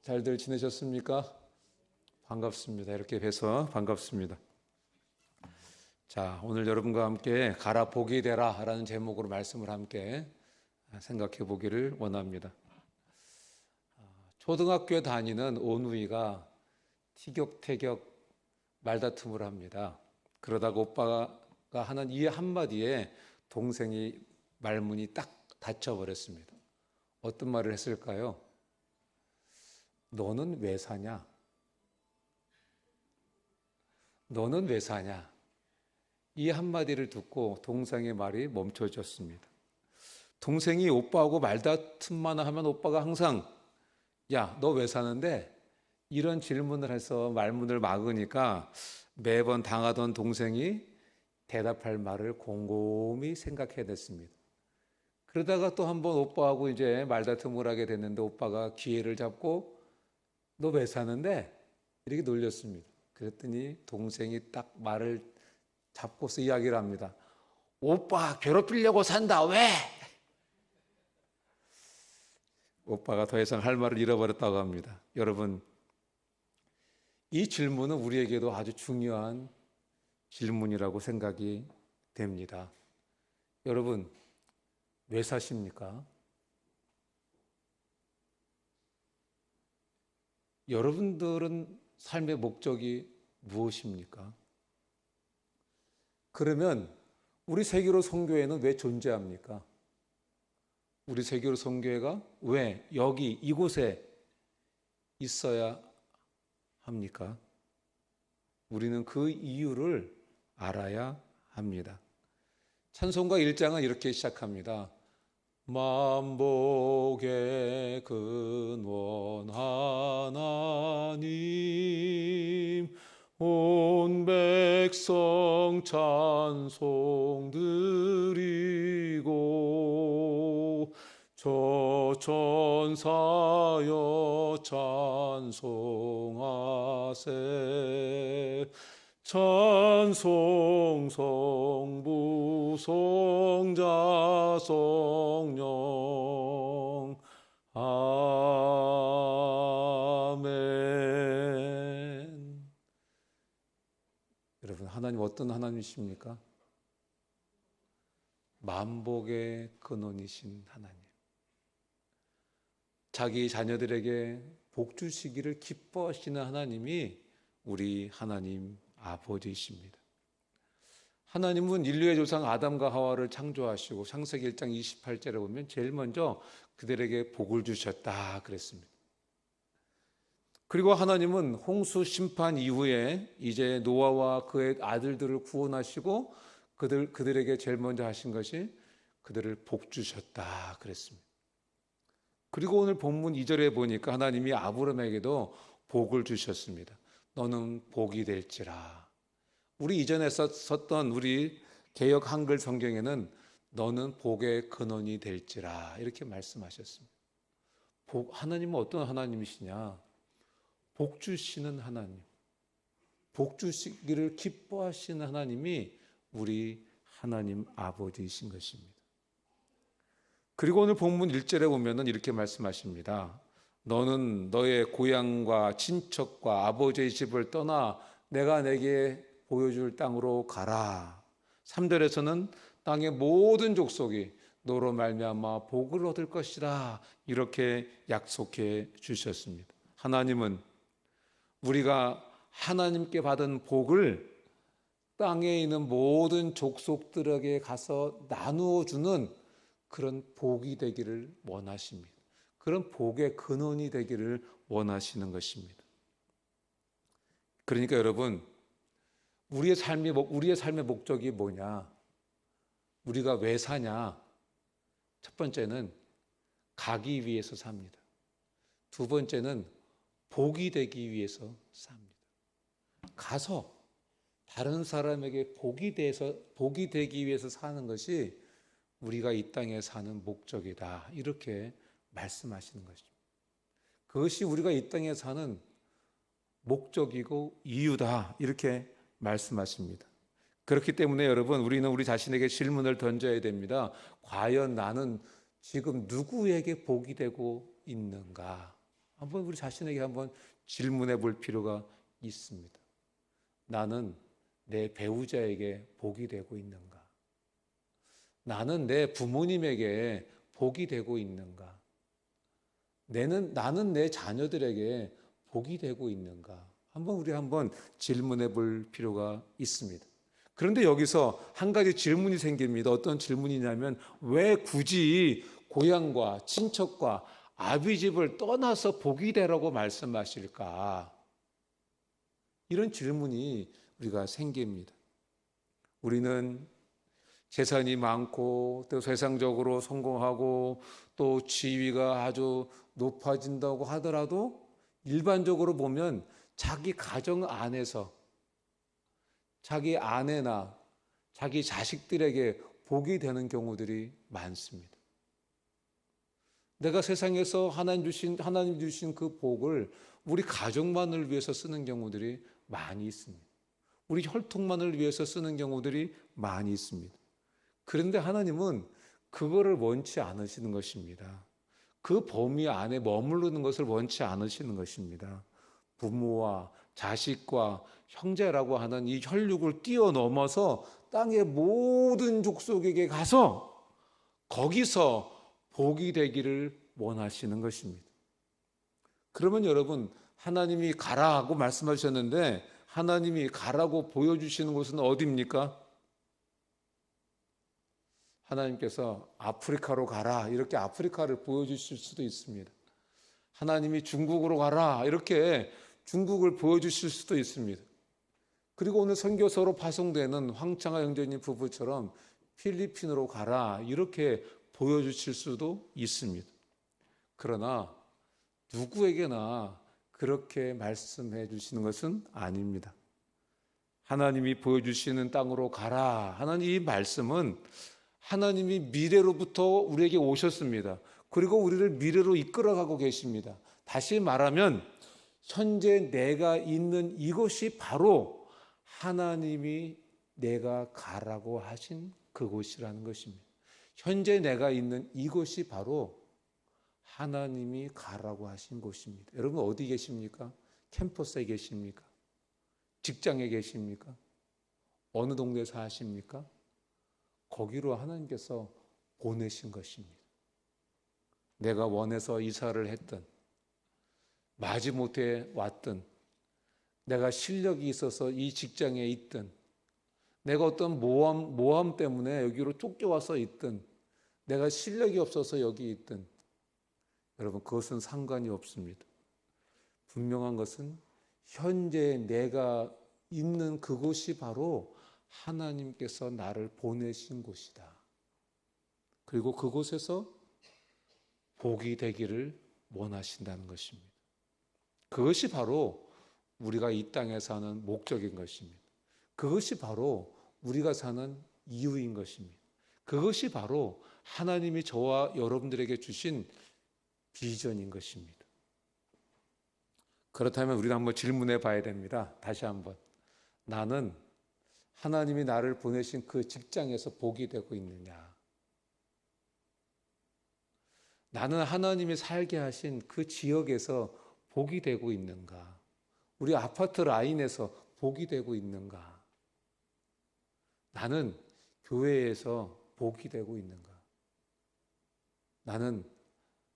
잘들 지내셨습니까? 반갑습니다. 이렇게 뵈서 반갑습니다. 자, 오늘 여러분과 함께 가라 복이 되라 라는 제목으로 말씀을 함께 생각해 보기를 원합니다. 초등학교에 다니는 오누이가 티격태격 말다툼을 합니다. 그러다가 오빠가 하는 이 한마디에 동생이 말문이 딱 닫혀버렸습니다. 어떤 말을 했을까요? 너는 왜 사냐? 너는 왜 사냐? 이 한마디를 듣고 동생의 말이 멈춰졌습니다. 동생이 오빠하고 말다툼만 하면 오빠가 항상 야, 너 왜 사는데? 이런 질문을 해서 말문을 막으니까 매번 당하던 동생이 대답할 말을 곰곰이 생각해냈습니다. 그러다가 또 한 번 오빠하고 이제 말다툼을 하게 됐는데 오빠가 기회를 잡고 너 왜 사는데? 이렇게 놀렸습니다. 그랬더니 동생이 딱 말을 잡고서 이야기를 합니다. 오빠 괴롭히려고 산다. 왜? 오빠가 더 이상 할 말을 잃어버렸다고 합니다. 여러분, 이 질문은 우리에게도 아주 중요한 질문이라고 생각이 됩니다. 여러분, 왜 사십니까? 여러분들은 삶의 목적이 무엇입니까? 그러면 우리 세계로 선교회는 왜 존재합니까? 우리 세계로 선교회가 왜 여기 이곳에 있어야 합니까? 우리는 그 이유를 알아야 합니다. 찬송가 1장은 이렇게 시작합니다. 만복의 근원 하나님 온 백성 찬송 드리고 저 천사여 찬송하세 찬송 성부 성자 성령 아멘. 여러분, 하나님 어떤 하나님이십니까? 만복의 근원이신 하나님. 자기 자녀들에게 복 주시기를 기뻐하시는 하나님이 우리 하나님 아버지이십니다. 하나님은 인류의 조상 아담과 하와를 창조하시고 창세기 1장 28절에 보면 제일 먼저 그들에게 복을 주셨다 그랬습니다. 그리고 하나님은 홍수 심판 이후에 이제 노아와 그의 아들들을 구원하시고 그들에게 제일 먼저 하신 것이 그들을 복 주셨다 그랬습니다. 그리고 오늘 본문 2절에 보니까 하나님이 아브라함에게도 복을 주셨습니다. 너는 복이 될지라. 우리 이전에 썼던 우리 개역 한글 성경에는 너는 복의 근원이 될지라 이렇게 말씀하셨습니다. 하나님은 어떤 하나님이시냐? 복 주시는 하나님, 복 주시기를 기뻐하시는 하나님이 우리 하나님 아버지이신 것입니다. 그리고 오늘 본문 1절에 보면은 이렇게 말씀하십니다. 너는 너의 고향과 친척과 아버지의 집을 떠나 내가 내게 보여줄 땅으로 가라. 3절에서는 땅의 모든 족속이 너로 말미암아 복을 얻을 것이라 이렇게 약속해 주셨습니다. 하나님은 우리가 하나님께 받은 복을 땅에 있는 모든 족속들에게 가서 나누어 주는 그런 복이 되기를 원하십니다. 그런 복의 근원이 되기를 원하시는 것입니다. 그러니까 여러분, 우리의 삶의 목적이 뭐냐? 우리가 왜 사냐? 첫 번째는 가기 위해서 삽니다. 두 번째는 복이 되기 위해서 삽니다. 가서 다른 사람에게 복이 되기 위해서 사는 것이 우리가 이 땅에 사는 목적이다. 이렇게 말씀하시는 것입니다. 그것이 우리가 이 땅에 사는 목적이고 이유다. 이렇게 말씀하십니다. 그렇기 때문에 여러분, 우리는 우리 자신에게 질문을 던져야 됩니다. 과연 나는 지금 누구에게 복이 되고 있는가? 한번 우리 자신에게 한번 질문해 볼 필요가 있습니다. 나는 내 배우자에게 복이 되고 있는가? 나는 내 부모님에게 복이 되고 있는가? 나는 내 자녀들에게 복이 되고 있는가? 우리 한번 질문해 볼 필요가 있습니다. 그런데 여기서 한 가지 질문이 생깁니다. 어떤 질문이냐면 왜 굳이 고향과 친척과 아비집을 떠나서 복이 되라고 말씀하실까? 이런 질문이 우리가 생깁니다. 우리는 재산이 많고 또 세상적으로 성공하고 또 지위가 아주 높아진다고 하더라도 일반적으로 보면 자기 가정 안에서 자기 아내나 자기 자식들에게 복이 되는 경우들이 많습니다. 내가 세상에서 하나님 주신 그 복을 우리 가족만을 위해서 쓰는 경우들이 많이 있습니다. 우리 혈통만을 위해서 쓰는 경우들이 많이 있습니다. 그런데 하나님은 그거를 원치 않으시는 것입니다. 그 범위 안에 머무르는 것을 원치 않으시는 것입니다. 부모와 자식과 형제라고 하는 이 혈육을 뛰어넘어서 땅의 모든 족속에게 가서 거기서 복이 되기를 원하시는 것입니다. 그러면 여러분, 하나님이 가라고 말씀하셨는데 하나님이 가라고 보여주시는 곳은 어디입니까? 하나님께서 아프리카로 가라 이렇게 아프리카를 보여주실 수도 있습니다. 하나님이 중국으로 가라 이렇게 중국을 보여주실 수도 있습니다. 그리고 오늘 선교서로 파송되는 황창하 형제님 부부처럼 필리핀으로 가라 이렇게 보여주실 수도 있습니다. 그러나 누구에게나 그렇게 말씀해 주시는 것은 아닙니다. 하나님이 보여주시는 땅으로 가라 하는 이 말씀은 하나님이 미래로부터 우리에게 오셨습니다. 그리고 우리를 미래로 이끌어가고 계십니다. 다시 말하면 현재 내가 있는 이곳이 바로 하나님이 내가 가라고 하신 그곳이라는 것입니다. 현재 내가 있는 이곳이 바로 하나님이 가라고 하신 곳입니다. 여러분 어디 계십니까? 캠퍼스에 계십니까? 직장에 계십니까? 어느 동네에 사십니까? 거기로 하나님께서 보내신 것입니다. 내가 원해서 이사를 했든 마지못해 왔든 내가 실력이 있어서 이 직장에 있든 내가 어떤 모함 때문에 여기로 쫓겨와서 있든 내가 실력이 없어서 여기 있든 여러분 그것은 상관이 없습니다. 분명한 것은 현재 내가 있는 그곳이 바로 하나님께서 나를 보내신 곳이다. 그리고 그곳에서 복이 되기를 원하신다는 것입니다. 그것이 바로 우리가 이 땅에 사는 목적인 것입니다. 그것이 바로 우리가 사는 이유인 것입니다. 그것이 바로 하나님이 저와 여러분들에게 주신 비전인 것입니다. 그렇다면 우리는 한번 질문해 봐야 됩니다. 다시 한번. 나는 하나님이 나를 보내신 그 직장에서 복이 되고 있느냐? 나는 하나님이 살게 하신 그 지역에서 복이 되고 있는가? 우리 아파트 라인에서 복이 되고 있는가? 나는 교회에서 복이 되고 있는가? 나는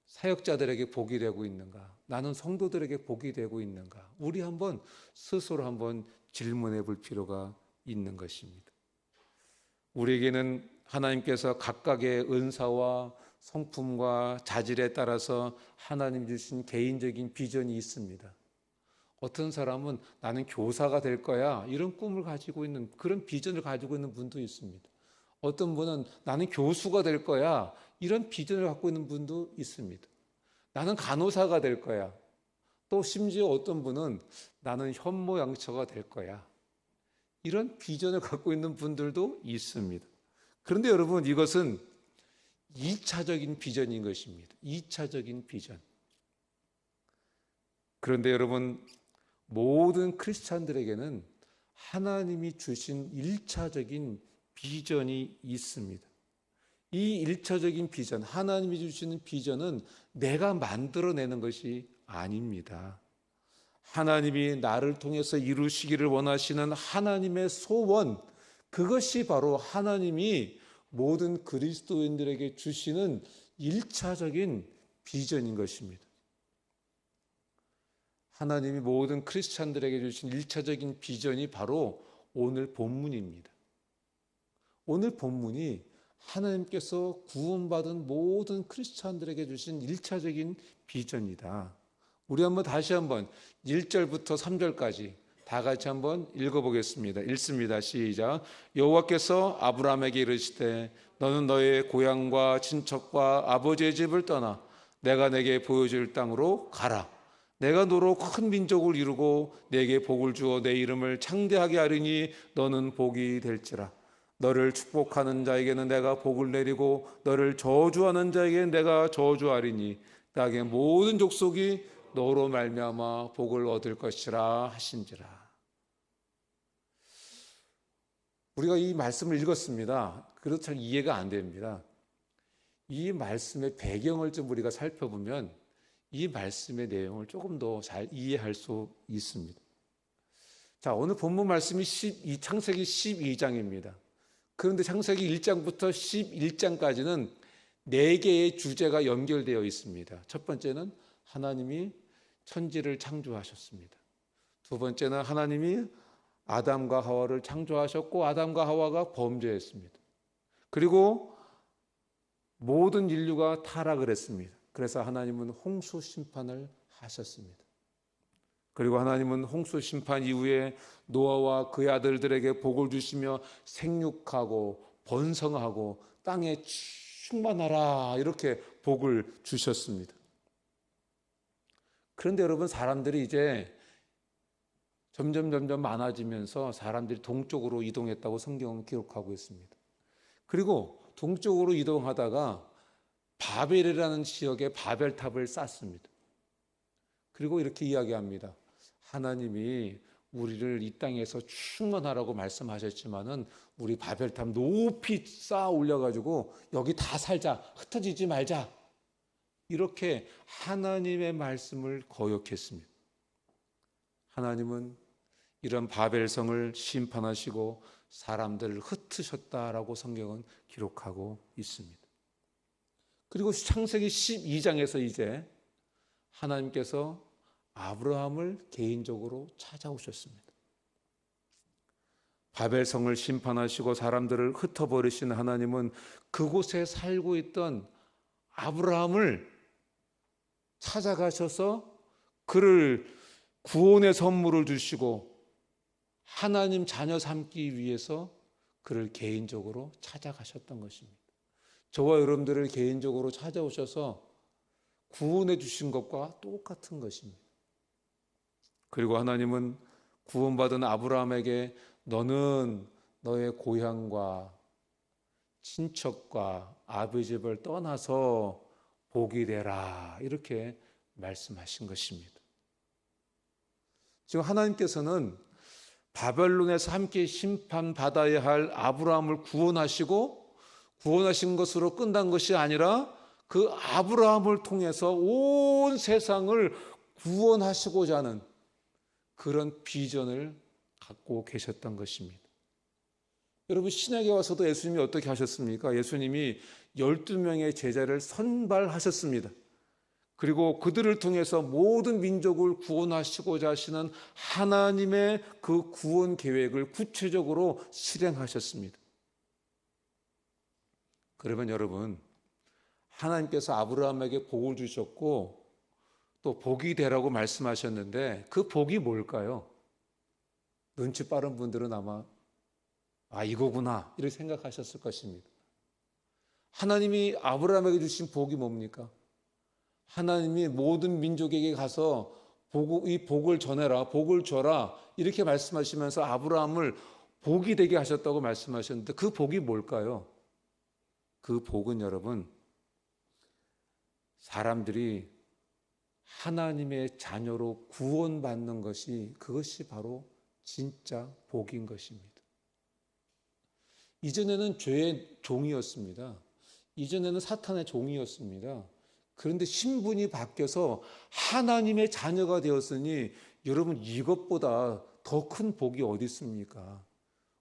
사역자들에게 복이 되고 있는가? 나는 성도들에게 복이 되고 있는가? 우리 한번 스스로 한번 질문해 볼 필요가 있는 것입니다. 우리에게는 하나님께서 각각의 은사와 성품과 자질에 따라서 하나님 주신 개인적인 비전이 있습니다. 어떤 사람은 나는 교사가 될 거야 이런 꿈을 가지고 있는 그런 비전을 가지고 있는 분도 있습니다. 어떤 분은 나는 교수가 될 거야 이런 비전을 갖고 있는 분도 있습니다. 나는 간호사가 될 거야. 또 심지어 어떤 분은 나는 현모양처가 될 거야. 이런 비전을 갖고 있는 분들도 있습니다. 그런데 여러분 이것은 2차적인 비전인 것입니다. 2차적인 비전. 그런데 여러분 모든 크리스찬들에게는 하나님이 주신 1차적인 비전이 있습니다. 이 1차적인 비전, 하나님이 주시는 비전은 내가 만들어내는 것이 아닙니다. 하나님이 나를 통해서 이루시기를 원하시는 하나님의 소원, 그것이 바로 하나님이 모든 그리스도인들에게 주시는 1차적인 비전인 것입니다. 하나님이 모든 크리스찬들에게 주신 1차적인 비전이 바로 오늘 본문입니다. 오늘 본문이 하나님께서 구원받은 모든 크리스찬들에게 주신 1차적인 비전이다. 우리 다시 한번 1절부터 3절까지 다 같이 한번 읽어보겠습니다. 읽습니다. 시작. 여호와께서 아브라함에게 이르시되 너는 너의 고향과 친척과 아버지의 집을 떠나 내가 내게 보여줄 땅으로 가라. 내가 너로 큰 민족을 이루고 내게 복을 주어 내 이름을 창대하게 하리니 너는 복이 될지라. 너를 축복하는 자에게는 내가 복을 내리고 너를 저주하는 자에게는 내가 저주하리니 땅의 모든 족속이 너로 말미암아 복을 얻을 것이라 하신지라. 우리가 이 말씀을 읽었습니다. 그래도 잘 이해가 안 됩니다. 이 말씀의 배경을 좀 우리가 살펴보면 이 말씀의 내용을 조금 더 잘 이해할 수 있습니다. 자, 오늘 본문 말씀이 창세기 12장입니다. 그런데 창세기 1장부터 11장까지는 4개의 주제가 연결되어 있습니다. 첫 번째는 하나님이 천지를 창조하셨습니다. 두 번째는 하나님이 아담과 하와를 창조하셨고 아담과 하와가 범죄했습니다. 그리고 모든 인류가 타락을 했습니다. 그래서 하나님은 홍수 심판을 하셨습니다. 그리고 하나님은 홍수 심판 이후에 노아와 그의 아들들에게 복을 주시며 생육하고 번성하고 땅에 충만하라 이렇게 복을 주셨습니다. 그런데 여러분, 사람들이 이제 점점 많아지면서 사람들이 동쪽으로 이동했다고 성경은 기록하고 있습니다. 그리고 동쪽으로 이동하다가 바벨이라는 지역에 바벨탑을 쌓습니다. 그리고 이렇게 이야기합니다. 하나님이 우리를 이 땅에서 충만하라고 말씀하셨지만은 우리 바벨탑 높이 쌓아 올려가지고 여기 다 살자, 흩어지지 말자. 이렇게 하나님의 말씀을 거역했습니다. 하나님은 이런 바벨성을 심판하시고 사람들을 흩으셨다라고 성경은 기록하고 있습니다. 그리고 창세기 12장에서 이제 하나님께서 아브라함을 개인적으로 찾아오셨습니다. 바벨성을 심판하시고 사람들을 흩어버리신 하나님은 그곳에 살고 있던 아브라함을 찾아가셔서 그를 구원의 선물을 주시고 하나님 자녀 삼기 위해서 그를 개인적으로 찾아가셨던 것입니다. 저와 여러분들을 개인적으로 찾아오셔서 구원해 주신 것과 똑같은 것입니다. 그리고 하나님은 구원받은 아브라함에게 너는 너의 고향과 친척과 아버지 집을 떠나서 복이 되라 이렇게 말씀하신 것입니다. 지금 하나님께서는 바벨론에서 함께 심판받아야 할 아브라함을 구원하신 것으로 끝난 것이 아니라 그 아브라함을 통해서 온 세상을 구원하시고자 하는 그런 비전을 갖고 계셨던 것입니다. 여러분, 신약에 와서도 예수님이 어떻게 하셨습니까? 예수님이 12명의 제자를 선발하셨습니다. 그리고 그들을 통해서 모든 민족을 구원하시고자 하시는 하나님의 그 구원 계획을 구체적으로 실행하셨습니다. 그러면 여러분, 하나님께서 아브라함에게 복을 주셨고 또 복이 되라고 말씀하셨는데 그 복이 뭘까요? 눈치 빠른 분들은 아마 이거구나 이렇게 생각하셨을 것입니다. 하나님이 아브라함에게 주신 복이 뭡니까? 하나님이 모든 민족에게 가서 이 복을 전해라, 복을 줘라 이렇게 말씀하시면서 아브라함을 복이 되게 하셨다고 말씀하셨는데 그 복이 뭘까요? 그 복은 여러분, 사람들이 하나님의 자녀로 구원받는 그것이 바로 진짜 복인 것입니다. 이전에는 죄의 종이었습니다. 이전에는 사탄의 종이었습니다. 그런데 신분이 바뀌어서 하나님의 자녀가 되었으니 여러분 이것보다 더 큰 복이 어디 있습니까?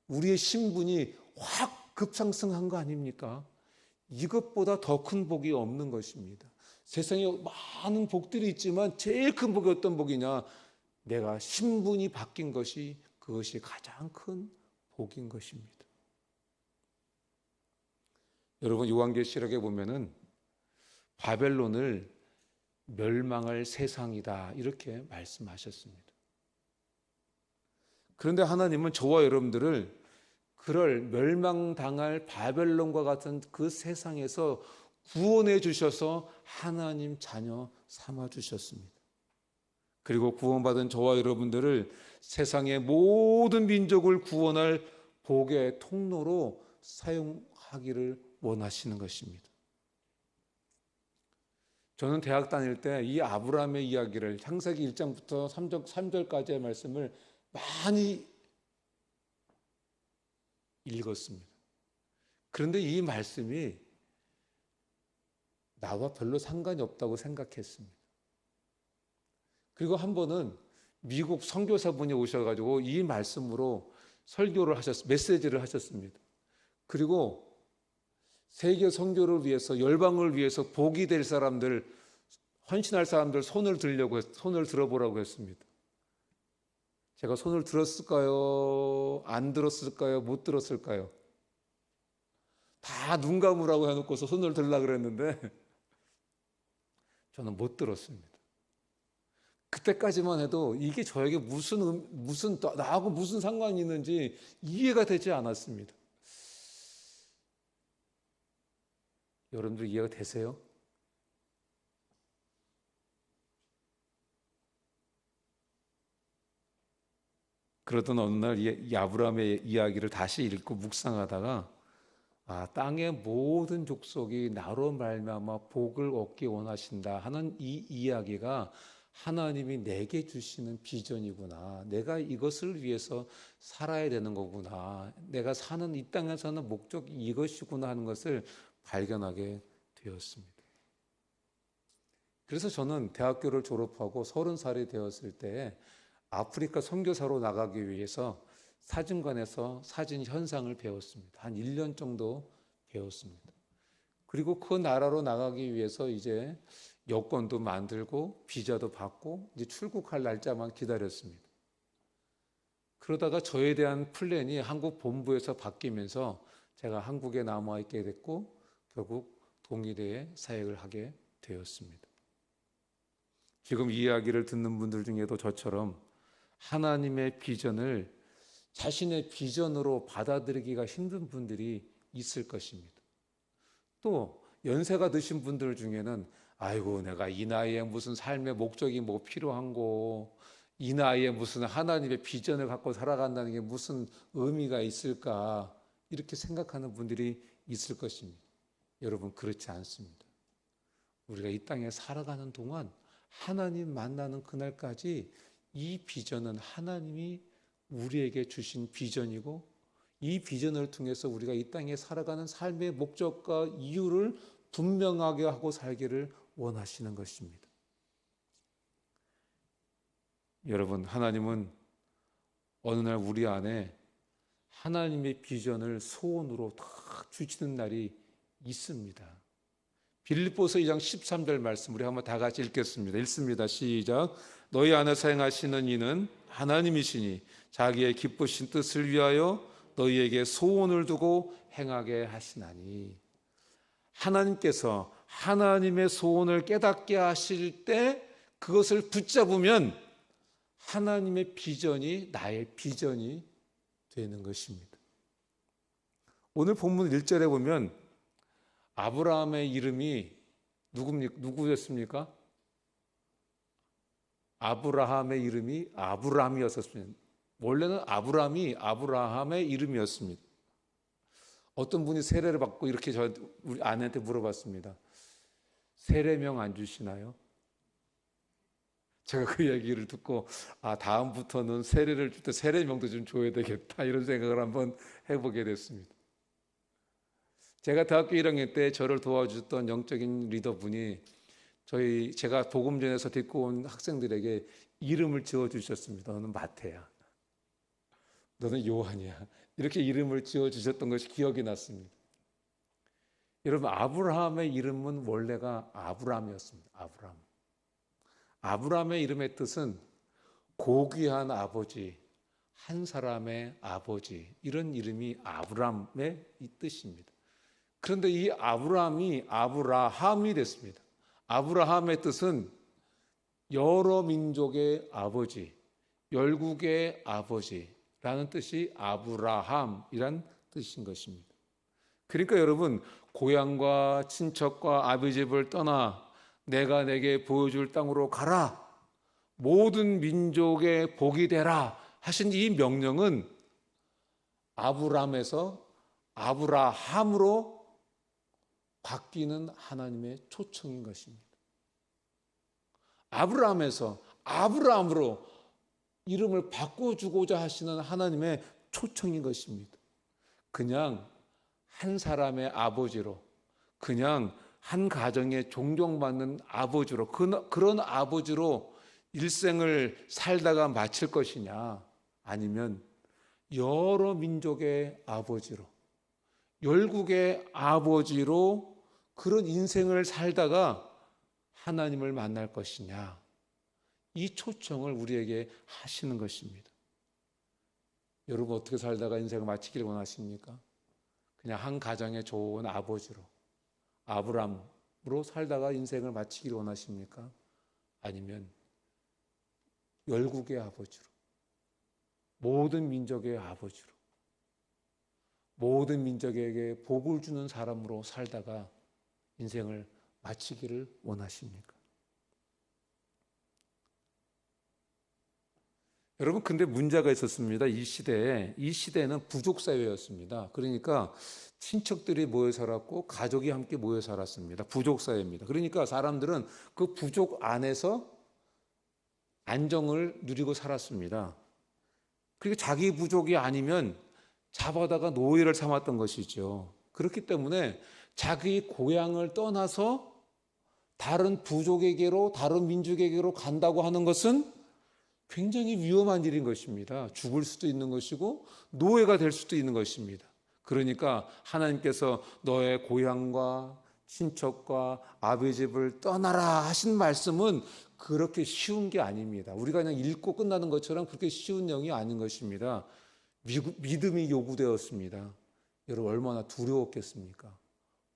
우리의 신분이 확 급상승한 거 아닙니까? 이것보다 더 큰 복이 없는 것입니다. 세상에 많은 복들이 있지만 제일 큰 복이 어떤 복이냐? 내가 신분이 바뀐 것이 그것이 가장 큰 복인 것입니다. 여러분 요한계시록에 보면은 바벨론을 멸망할 세상이다 이렇게 말씀하셨습니다. 그런데 하나님은 저와 여러분들을 그럴 멸망당할 바벨론과 같은 그 세상에서 구원해 주셔서 하나님 자녀 삼아 주셨습니다. 그리고 구원받은 저와 여러분들을 세상의 모든 민족을 구원할 복의 통로로 사용하기를 원하시는 것입니다. 저는 대학 다닐 때 이 아브라함의 이야기를 창세기 1장부터 3절까지의 말씀을 많이 읽었습니다. 그런데 이 말씀이 나와 별로 상관이 없다고 생각했습니다. 그리고 한 번은 미국 선교사분이 오셔가지고 이 말씀으로 설교를 메시지를 하셨습니다. 그리고 세계 선교를 위해서 열방을 위해서 복이 될 사람들, 헌신할 사람들 손을 들어보라고 했습니다. 제가 손을 들었을까요? 안 들었을까요? 못 들었을까요? 다 눈 감으라고 해놓고서 손을 들려고 그랬는데 저는 못 들었습니다. 그때까지만 해도 이게 저에게 나하고 무슨 상관이 있는지 이해가 되지 않았습니다. 여러분들 이해가 되세요? 그러던 어느 날 이 아브라함의 이야기를 다시 읽고 묵상하다가 땅의 모든 족속이 나로 말미암아 복을 얻기 원하신다 하는 이 이야기가 하나님이 내게 주시는 비전이구나. 내가 이것을 위해서 살아야 되는 거구나. 내가 사는 이 땅에서는 목적이 이것이구나 하는 것을 발견하게 되었습니다. 그래서 저는 대학교를 졸업하고 30살이 되었을 때 아프리카 선교사로 나가기 위해서 사진관에서 사진 현상을 배웠습니다. 한 1년 정도 배웠습니다. 그리고 그 나라로 나가기 위해서 이제 여권도 만들고 비자도 받고 이제 출국할 날짜만 기다렸습니다. 그러다가 저에 대한 플랜이 한국 본부에서 바뀌면서 제가 한국에 남아 있게 됐고 결국 동일의 사역을 하게 되었습니다. 지금 이 이야기를 듣는 분들 중에도 저처럼 하나님의 비전을 자신의 비전으로 받아들이기가 힘든 분들이 있을 것입니다. 또 연세가 드신 분들 중에는 아이고 내가 이 나이에 무슨 삶의 목적이 뭐 필요한 거, 이 나이에 무슨 하나님의 비전을 갖고 살아간다는 게 무슨 의미가 있을까 이렇게 생각하는 분들이 있을 것입니다. 여러분 그렇지 않습니다. 우리가 이 땅에 살아가는 동안 하나님 만나는 그날까지 이 비전은 하나님이 우리에게 주신 비전이고 이 비전을 통해서 우리가 이 땅에 살아가는 삶의 목적과 이유를 분명하게 하고 살기를 원하시는 것입니다. 여러분 하나님은 어느 날 우리 안에 하나님의 비전을 소원으로 다 주시는 날이 있습니다. 빌립보서 2장 13절 말씀 우리 한번 다 같이 읽겠습니다. 읽습니다. 시작. 너희 안에서 행하시는 이는 하나님이시니 자기의 기쁘신 뜻을 위하여 너희에게 소원을 두고 행하게 하시나니. 하나님께서 하나님의 소원을 깨닫게 하실 때 그것을 붙잡으면 하나님의 비전이 나의 비전이 되는 것입니다. 오늘 본문 1절에 보면 아브라함의 이름이 누구였습니까? 아브라함의 이름이 아브람이었습니다. 원래는 아브람이 아브라함의 이름이었습니다. 어떤 분이 세례를 받고 이렇게 우리 아내한테 물어봤습니다. 세례명 안 주시나요? 제가 그 얘기를 듣고 다음부터는 세례를 줄 때 세례명도 좀 줘야 되겠다 이런 생각을 한번 해보게 됐습니다. 제가 대학교 1학년 때 저를 도와주셨던 영적인 리더분이 제가 복음전에서 데리고 온 학생들에게 이름을 지어 주셨습니다. 너는 마태야. 너는 요한이야. 이렇게 이름을 지어 주셨던 것이 기억이 났습니다. 여러분, 아브라함의 이름은 원래가 아브람이었습니다. 아브람. 아브람의 이름의 뜻은 고귀한 아버지, 한 사람의 아버지, 이런 이름이 아브람의 이 뜻입니다. 그런데 이 아브람이 아브라함이 됐습니다. 아브라함의 뜻은 여러 민족의 아버지, 열국의 아버지라는 뜻이 아브라함이란 뜻인 것입니다. 그러니까 여러분, 고향과 친척과 아비집을 떠나 내가 내게 보여줄 땅으로 가라, 모든 민족의 복이 되라 하신 이 명령은 아브람에서 아브라함으로 바뀌는 하나님의 초청인 것입니다. 아브람에서 아브람으로 이름을 바꿔주고자 하시는 하나님의 초청인 것입니다. 그냥 한 사람의 아버지로, 그냥 한 가정에 존경받는 아버지로, 그런 아버지로 일생을 살다가 마칠 것이냐, 아니면 여러 민족의 아버지로, 열국의 아버지로 그런 인생을 살다가 하나님을 만날 것이냐, 이 초청을 우리에게 하시는 것입니다. 여러분, 어떻게 살다가 인생을 마치기를 원하십니까? 그냥 한 가정의 좋은 아버지로, 아브람으로 살다가 인생을 마치기를 원하십니까? 아니면 열국의 아버지로, 모든 민족의 아버지로, 모든 민족에게 복을 주는 사람으로 살다가 인생을 마치기를 원하십니까? 여러분, 근데 문제가 있었습니다. 이 시대에는 부족 사회였습니다. 그러니까 친척들이 모여 살았고 가족이 함께 모여 살았습니다. 부족 사회입니다. 그러니까 사람들은 그 부족 안에서 안정을 누리고 살았습니다. 그리고 자기 부족이 아니면 잡아다가 노예를 삼았던 것이죠. 그렇기 때문에 자기 고향을 떠나서 다른 부족에게로, 다른 민족에게로 간다고 하는 것은 굉장히 위험한 일인 것입니다. 죽을 수도 있는 것이고 노예가 될 수도 있는 것입니다. 그러니까 하나님께서 너의 고향과 친척과 아비집을 떠나라 하신 말씀은 그렇게 쉬운 게 아닙니다. 우리가 그냥 읽고 끝나는 것처럼 그렇게 쉬운 내용이 아닌 것입니다. 믿음이 요구되었습니다. 여러분, 얼마나 두려웠겠습니까?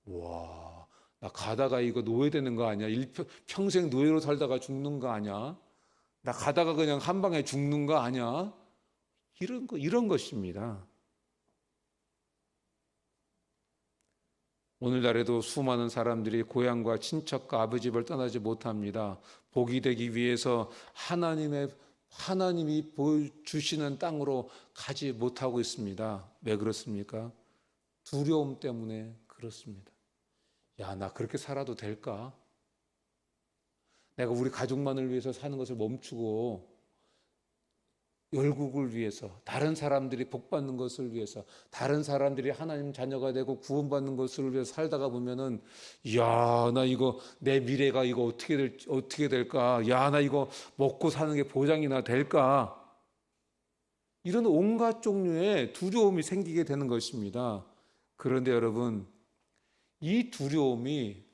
와, 나 가다가 이거 노예되는 거 아니야? 평생 노예로 살다가 죽는 거 아니야? 나 가다가 그냥 한 방에 죽는 거 아니야? 이런 것입니다. 오늘날에도 수많은 사람들이 고향과 친척과 아버지집을 떠나지 못합니다. 복이 되기 위해서 하나님이 보여주시는 땅으로 가지 못하고 있습니다. 왜 그렇습니까? 두려움 때문에 그렇습니다. 야, 나 그렇게 살아도 될까? 내가 우리 가족만을 위해서 사는 것을 멈추고 열국을 위해서, 다른 사람들이 복받는 것을 위해서, 다른 사람들이 하나님 자녀가 되고 구원받는 것을 위해서 살다가 보면은, 야, 나 이거 내 미래가 이거 어떻게 될까? 야, 나 이거 먹고 사는 게 보장이나 될까? 이런 온갖 종류의 두려움이 생기게 되는 것입니다. 그런데 여러분, 이 두려움이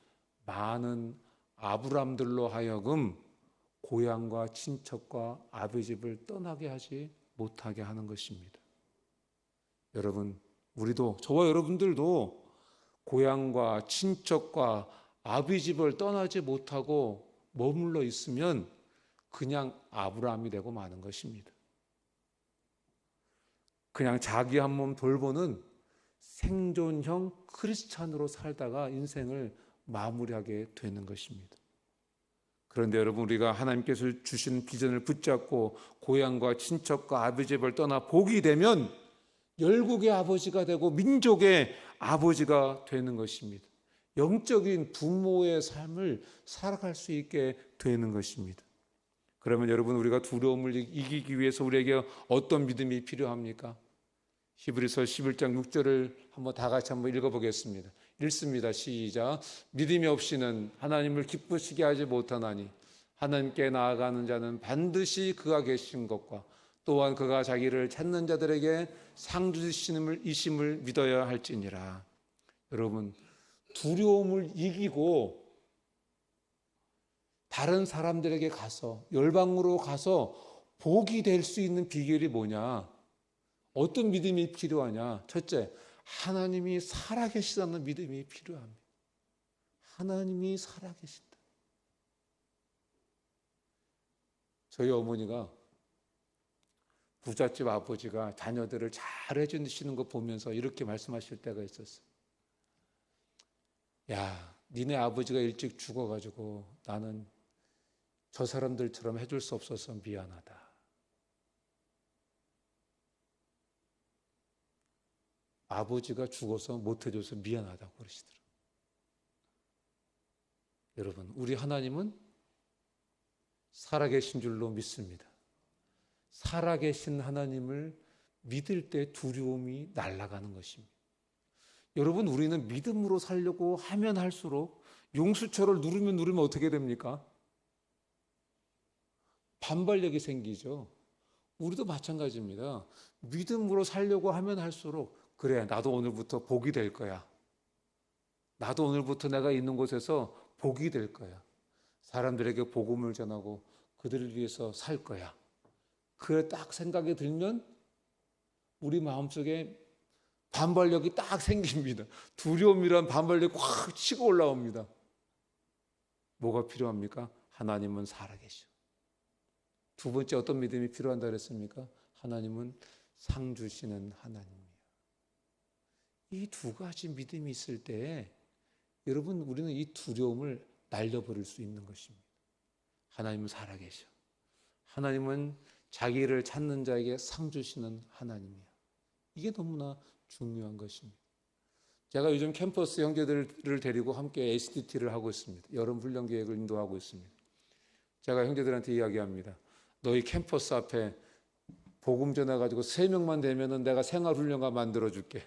많은 아브람들로 하여금 고향과 친척과 아비집을 떠나게 하지 못하게 하는 것입니다. 여러분, 우리도, 저와 여러분들도 고향과 친척과 아비집을 떠나지 못하고 머물러 있으면 그냥 아브람이 되고 마는 것입니다. 그냥 자기 한 몸 돌보는 생존형 크리스찬으로 살다가 인생을 마무리하게 되는 것입니다. 그런데 여러분, 우리가 하나님께서 주신 비전을 붙잡고 고향과 친척과 아비집을 떠나 복이 되면 열국의 아버지가 되고 민족의 아버지가 되는 것입니다. 영적인 부모의 삶을 살아갈 수 있게 되는 것입니다. 그러면 여러분, 우리가 두려움을 이기기 위해서 우리에게 어떤 믿음이 필요합니까? 히브리서 11장 6절을 다 같이 한번 읽어보겠습니다. 읽습니다. 시작. 믿음이 없이는 하나님을 기쁘시게 하지 못하나니 하나님께 나아가는 자는 반드시 그가 계신 것과 또한 그가 자기를 찾는 자들에게 상 주심을 믿어야 할지니라. 여러분, 두려움을 이기고 다른 사람들에게 가서, 열방으로 가서 복이 될 수 있는 비결이 뭐냐? 어떤 믿음이 필요하냐? 첫째, 하나님이 살아계시다는 믿음이 필요합니다. 하나님이 살아계신다. 저희 어머니가, 부잣집 아버지가 자녀들을 잘 해주시는 거 보면서 이렇게 말씀하실 때가 있었어요. 야, 니네 아버지가 일찍 죽어가지고 나는 저 사람들처럼 해줄 수 없어서 미안하다. 아버지가 죽어서 못 해줘서 미안하다고 그러시더라고요. 여러분, 우리 하나님은 살아계신 줄로 믿습니다. 살아계신 하나님을 믿을 때 두려움이 날아가는 것입니다. 여러분, 우리는 믿음으로 살려고 하면 할수록 용수철을 누르면 어떻게 됩니까? 반발력이 생기죠. 우리도 마찬가지입니다. 믿음으로 살려고 하면 할수록 그래, 나도 오늘부터 복이 될 거야. 나도 오늘부터 내가 있는 곳에서 복이 될 거야. 사람들에게 복음을 전하고 그들을 위해서 살 거야. 그래 딱 생각이 들면 우리 마음속에 반발력이 딱 생깁니다. 두려움이란 반발력이 확 치고 올라옵니다. 뭐가 필요합니까? 하나님은 살아계셔. 두 번째 어떤 믿음이 필요한다 그랬습니까? 하나님은 상 주시는 하나님이에요. 이 두 가지 믿음이 있을 때 여러분, 우리는 이 두려움을 날려버릴 수 있는 것입니다. 하나님은 살아계셔. 하나님은 자기를 찾는 자에게 상 주시는 하나님이야. 이게 너무나 중요한 것입니다. 제가 요즘 캠퍼스 형제들을 데리고 함께 SDT를 하고 있습니다. 여름 훈련 계획을 인도하고 있습니다. 제가 형제들한테 이야기합니다. 너희 캠퍼스 앞에 복음 전해가지고 3명만 되면은 내가 생활훈련가 만들어줄게.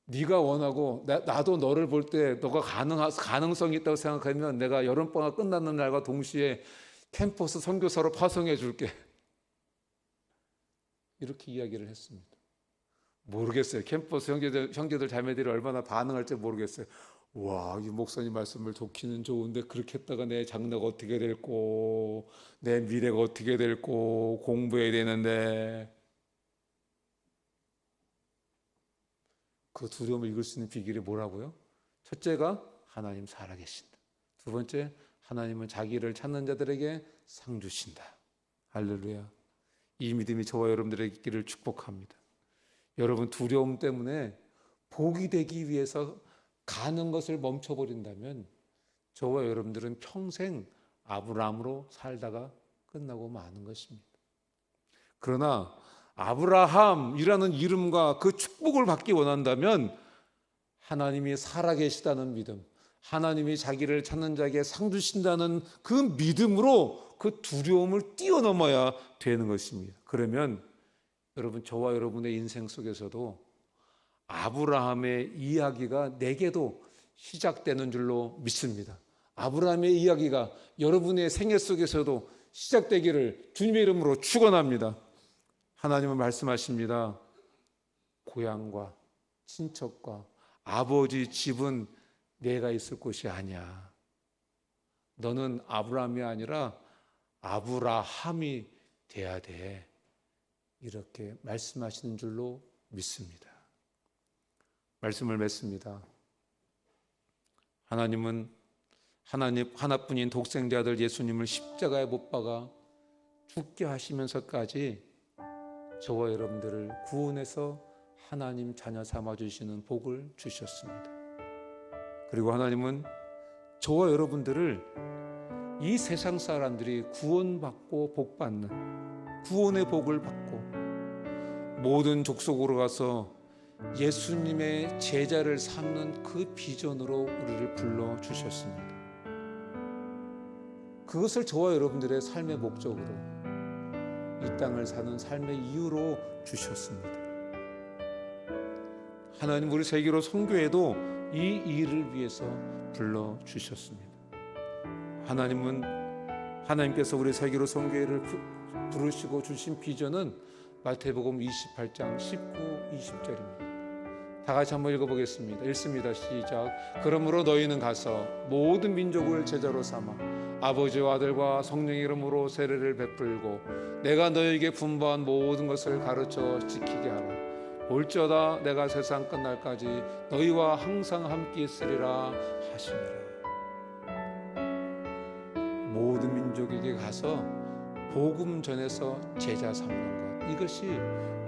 네가 원하고 나도 너를 볼 때 너가 가능성이 있다고 생각하면 내가 여름방학 끝나는 날과 동시에 캠퍼스 선교사로 파송해 줄게. 이렇게 이야기를 했습니다. 모르겠어요. 캠퍼스 형제들 자매들이 얼마나 반응할지 모르겠어요. 와, 이 목사님 말씀을 좋기는 좋은데 그렇게 했다가 내 장래가 어떻게 될꼬, 내 미래가 어떻게 될꼬, 공부해야 되는데. 그 두려움을 이길 수 있는 비결이 뭐라고요? 첫째가 하나님 살아계신다. 두 번째, 하나님은 자기를 찾는 자들에게 상 주신다. 할렐루야. 이 믿음이 저와 여러분들의 길을 축복합니다. 여러분, 두려움 때문에 복이 되기 위해서 가는 것을 멈춰버린다면 저와 여러분들은 평생 아브라함으로 살다가 끝나고 마는 것입니다. 그러나 아브라함이라는 이름과 그 축복을 받기 원한다면 하나님이 살아계시다는 믿음, 하나님이 자기를 찾는 자에게 상 주신다는 그 믿음으로 그 두려움을 뛰어넘어야 되는 것입니다. 그러면 여러분, 저와 여러분의 인생 속에서도 아브라함의 이야기가 내게도 시작되는 줄로 믿습니다. 아브라함의 이야기가 여러분의 생애 속에서도 시작되기를 주님의 이름으로 축원합니다. 하나님은 말씀하십니다. 고향과 친척과 아버지 집은 내가 있을 곳이 아니야. 너는 아브라함이 아니라 아브라함이 돼야 돼. 이렇게 말씀하시는 줄로 믿습니다. 말씀을 맺습니다. 하나님은 하나님 하나뿐인 독생자 아들 예수님을 십자가에 못 박아 죽게 하시면서까지 저와 여러분들을 구원해서 하나님 자녀 삼아주시는 복을 주셨습니다. 그리고 하나님은 저와 여러분들을 이 세상 사람들이 구원받고 복받는 구원의 복을 받고 모든 족속으로 가서 예수님의 제자를 삼는 그 비전으로 우리를 불러주셨습니다. 그것을 저와 여러분들의 삶의 목적으로, 이 땅을 사는 삶의 이유로 주셨습니다. 하나님 우리 세계로 선교회도 이 일을 위해서 불러주셨습니다. 하나님께서 우리 세계로 선교회를 부르시고 주신 비전은 마태복음 28장 19, 20절입니다. 다 같이 한번 읽어보겠습니다. 읽습니다. 시작. 그러므로 너희는 가서 모든 민족을 제자로 삼아 아버지와 아들과 성령의 이름으로 세례를 베풀고 내가 너희에게 분부한 모든 것을 가르쳐 지키게 하라. 올지어다 내가 세상 끝날까지 너희와 항상 함께 있으리라 하시니라. 모든 민족에게 가서 복음 전해서 제자 삼는 것, 이것이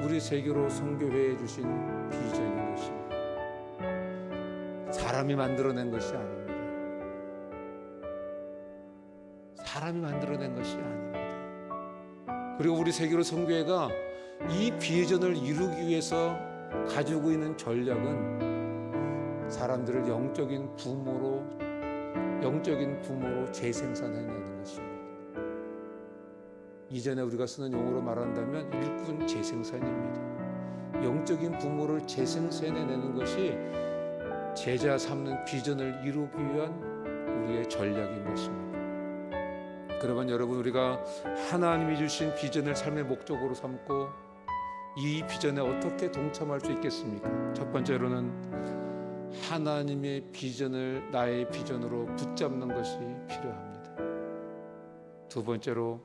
우리 세계로 선교회에 주신 비전인 것입니다. 사람이 만들어낸 것이 아닙니다. 사람이 만들어낸 것이 아닙니다. 그리고 우리 세계로 선교회가 이 비전을 이루기 위해서 가지고 있는 전략은 사람들을 영적인 부모로 재생산해내는 것입니다. 이전에 우리가 쓰는 용어로 말한다면 일꾼 재생산입니다. 영적인 부모를 재생산해내는 것이 제자 삼는 비전을 이루기 위한 우리의 전략인 것입니다. 그러면 여러분, 우리가 하나님이 주신 비전을 삶의 목적으로 삼고 이 비전에 어떻게 동참할 수 있겠습니까? 첫 번째로는 하나님의 비전을 나의 비전으로 붙잡는 것이 필요합니다. 두 번째로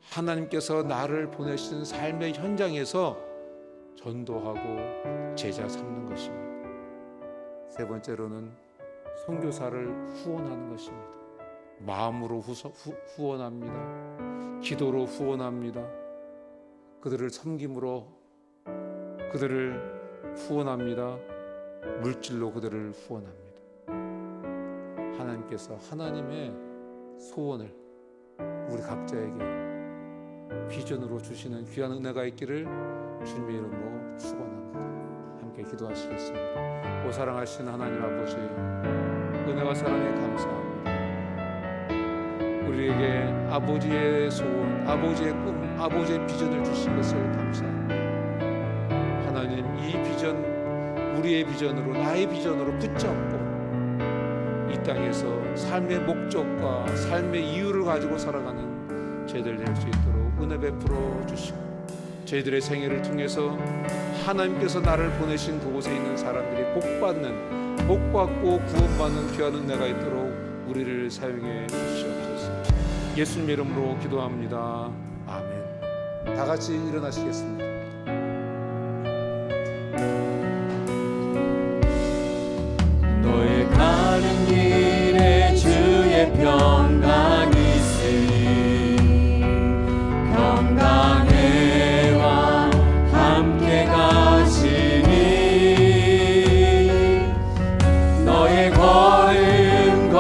하나님께서 나를 보내신 삶의 현장에서 전도하고 제자 삼는 것입니다. 세 번째로는 선교사를 후원하는 것입니다. 마음으로 후원합니다. 기도로 후원합니다. 그들을 섬김으로 그들을 후원합니다. 물질로 그들을 후원합니다. 하나님께서 하나님의 소원을 우리 각자에게 비전으로 주시는 귀한 은혜가 있기를 주님의 이름으로 축원합니다. 함께 기도하시겠습니다. 오 사랑하신 하나님 아버지, 은혜와 사랑에 감사합니다. 우리에게 아버지의 소원, 아버지의 꿈, 아버지의 비전을 주신 것을 감사합니다. 하나님, 이 비전, 우리의 비전으로, 나의 비전으로 붙잡고 이 땅에서 삶의 목적과 삶의 이유를 가지고 살아가는 저희들 될 수 있도록 은혜 베풀어 주시고, 저희들의 생애를 통해서 하나님께서 나를 보내신 그곳에 있는 사람들이 복받고 구원받는 귀한 은혜가 있도록 우리를 사용해 주시옵소서. 예수님 이름으로 기도합니다. 아멘. 다 같이 일어나시겠습니다. 너의 가는 길에 주의 평강이 있으니 평강해와 함께 가시니 너의 걸음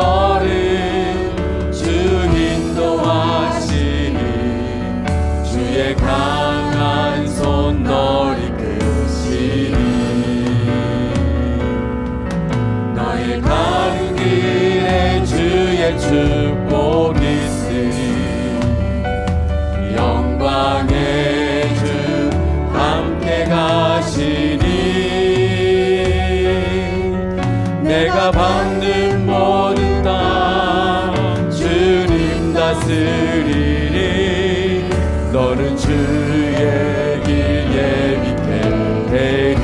주 인도하시니 주의 강한 손 널 이끄시니 너의 가는 길에 주의 축복 있으니 영광의 주 함께 가시니 내가 받는 모든 땅 주님 다스리니 너는 주의 길 예비케 되니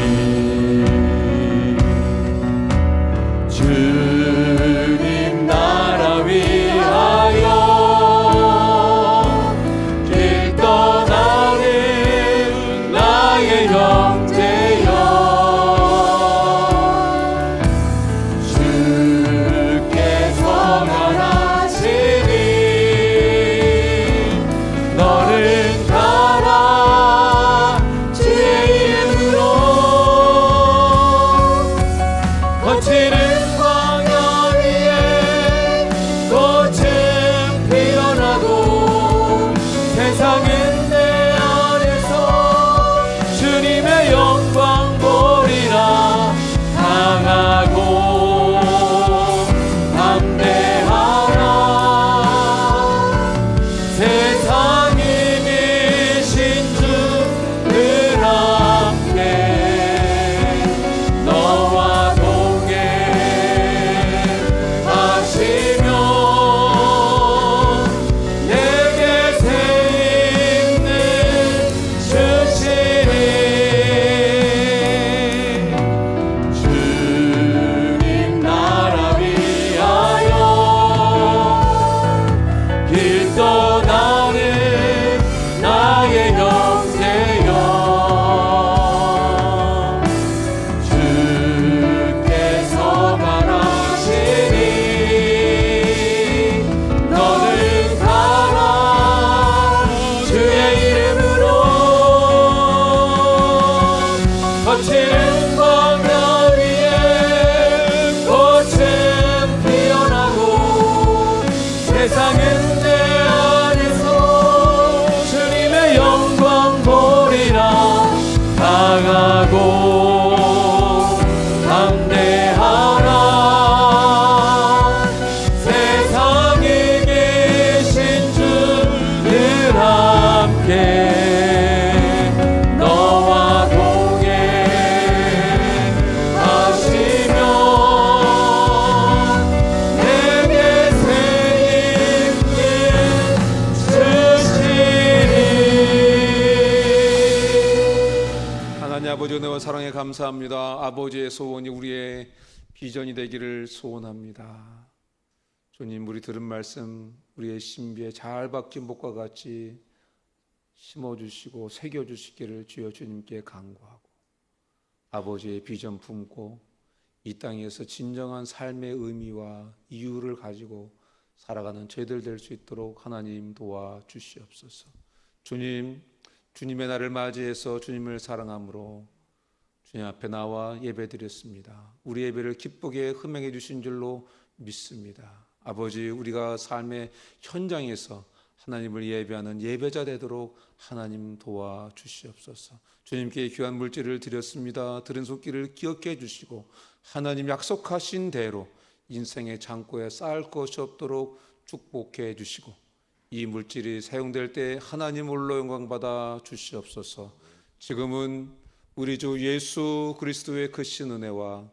주님 나라 위하여 길 떠나는 나의 형제여 주께 선언하시니 너는 가라 감사합니다. 아버지의 소원이 우리의 비전이 되기를 소원합니다. 주님, 우리 들은 말씀 우리의 신비에 잘 박힌 복과 같이 심어주시고 새겨주시기를 주여 주님께 간구하고 아버지의 비전 품고 이 땅에서 진정한 삶의 의미와 이유를 가지고 살아가는 저희들 될 수 있도록 하나님 도와주시옵소서. 주님, 주님의 날을 맞이해서 주님을 사랑함으로 주님 앞에 나와 예배드렸습니다. 우리 예배를 기쁘게 흠행해 주신 줄로 믿습니다. 아버지, 우리가 삶의 현장에서 하나님을 예배하는 예배자 되도록 하나님 도와주시옵소서. 주님께 귀한 물질을 드렸습니다. 들은 손길을 기억해 주시고 하나님 약속하신 대로 인생의 창고에 쌓을 것이 없도록 축복해 주시고 이 물질이 사용될 때 하나님 홀로 영광받아 주시옵소서. 지금은 우리 주 예수 그리스도의 크신 은혜와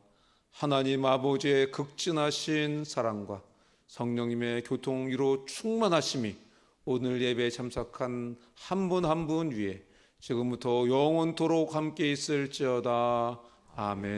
하나님 아버지의 극진하신 사랑과 성령님의 교통위로 충만하심이 오늘 예배에 참석한 한 분 한 분 위에 지금부터 영원토록 함께 있을지어다. 아멘.